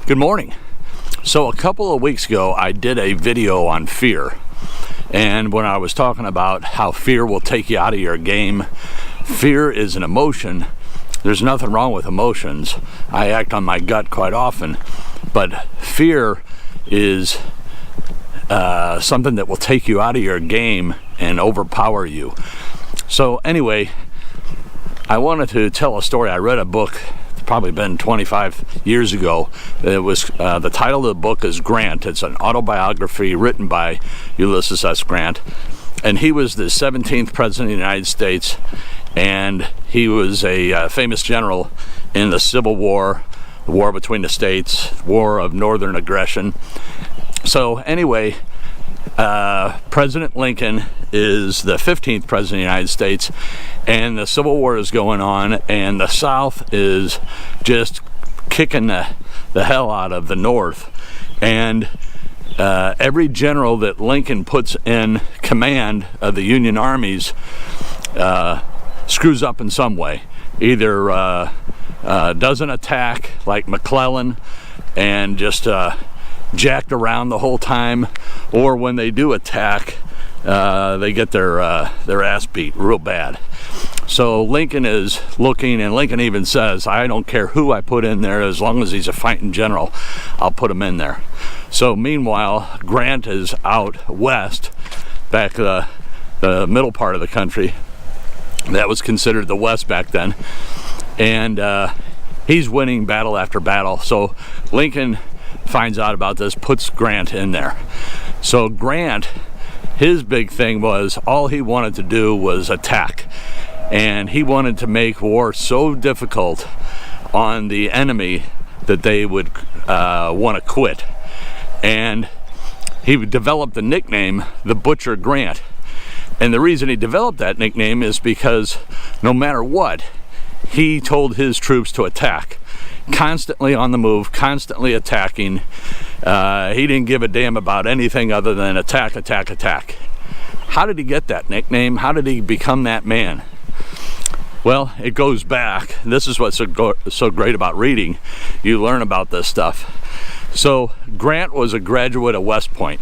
Good morning. So a couple of weeks ago I did a video on fear, and when I was talking about how fear will take you out of your game, fear is an emotion. There's nothing wrong with emotions. I act on my gut quite often, but fear is something that will take you out of your game and overpower you. So anyway, I wanted to tell a story. I read a book, it's probably been 25 years ago. It was the title of the book is Grant. It's an autobiography written by Ulysses S. Grant, and he was the 17th president of the United States, and he was a famous general in the Civil War, the war between the states, war of northern aggression. So anyway, President Lincoln is the 15th president of the United States, and the Civil War is going on, and the South is just kicking the hell out of the North. And every general that Lincoln puts in command of the Union armies screws up in some way. Either doesn't attack like McClellan and just jacked around the whole time, or when they do attack, they get their ass beat real bad. So Lincoln is looking, and Lincoln even says, I don't care who I put in there, as long as he's a fighting general, I'll put him in there. So meanwhile, Grant is out west, back the middle part of the country. That was considered the West back then, and he's winning battle after battle. So Lincoln finds out about this, puts Grant in there. So Grant, his big thing was, all he wanted to do was attack, and he wanted to make war so difficult on the enemy that they would want to quit. And he developed the nickname the Butcher Grant. And the reason he developed that nickname is because no matter what, he told his troops to attack. Constantly on the move, constantly attacking. He didn't give a damn about anything other than attack, attack, attack. How did he get that nickname? How did he become that man? Well, it goes back. This is what's so great about reading. You learn about this stuff. So Grant was a graduate of West Point.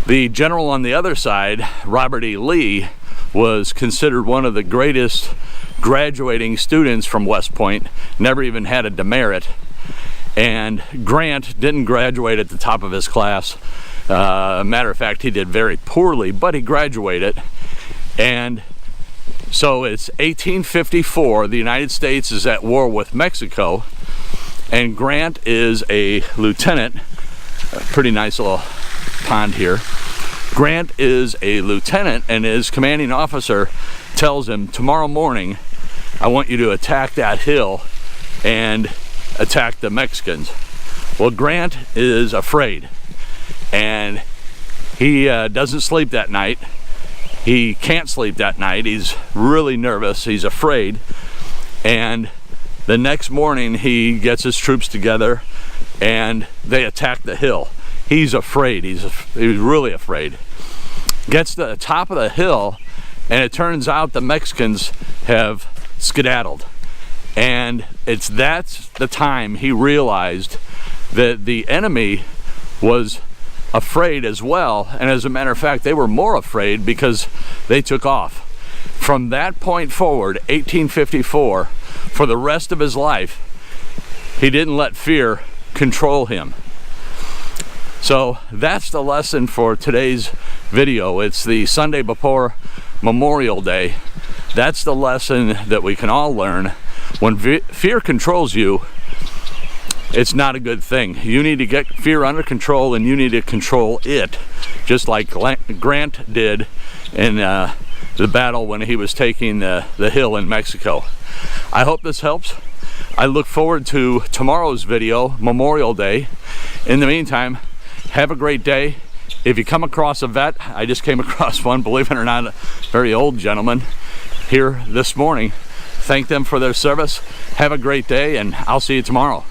The general on the other side, Robert E. Lee, was considered one of the greatest graduating students from West Point, never even had a demerit. And Grant didn't graduate at the top of his class. Matter of fact, he did very poorly, but he graduated. And so it's 1854, the United States is at war with Mexico, and Grant is a lieutenant. A pretty nice little pond here. Grant is a lieutenant, and his commanding officer tells him, tomorrow morning I want you to attack that hill and attack the Mexicans. Well, Grant is afraid, and he doesn't sleep that night. He can't sleep that night. He's really nervous. He's afraid. And the next morning he gets his troops together and they attack the hill. He's afraid. He's really afraid. Gets to the top of the hill, and it turns out the Mexicans have skedaddled. And that's the time he realized that the enemy was afraid as well. And as a matter of fact, they were more afraid because they took off. From that point forward, 1854, for the rest of his life, he didn't let fear control him. So that's the lesson for today's video. It's the Sunday before Memorial Day. That's the lesson that we can all learn. When fear controls you, it's not a good thing. You need to get fear under control, and you need to control it, just like Grant did in the battle when he was taking the hill in Mexico. I hope this helps. I look forward to tomorrow's video, Memorial Day. In the meantime, have a great day. If you come across a vet, I just came across one, believe it or not, a very old gentleman here this morning. Thank them for their service. Have a great day, and I'll see you tomorrow.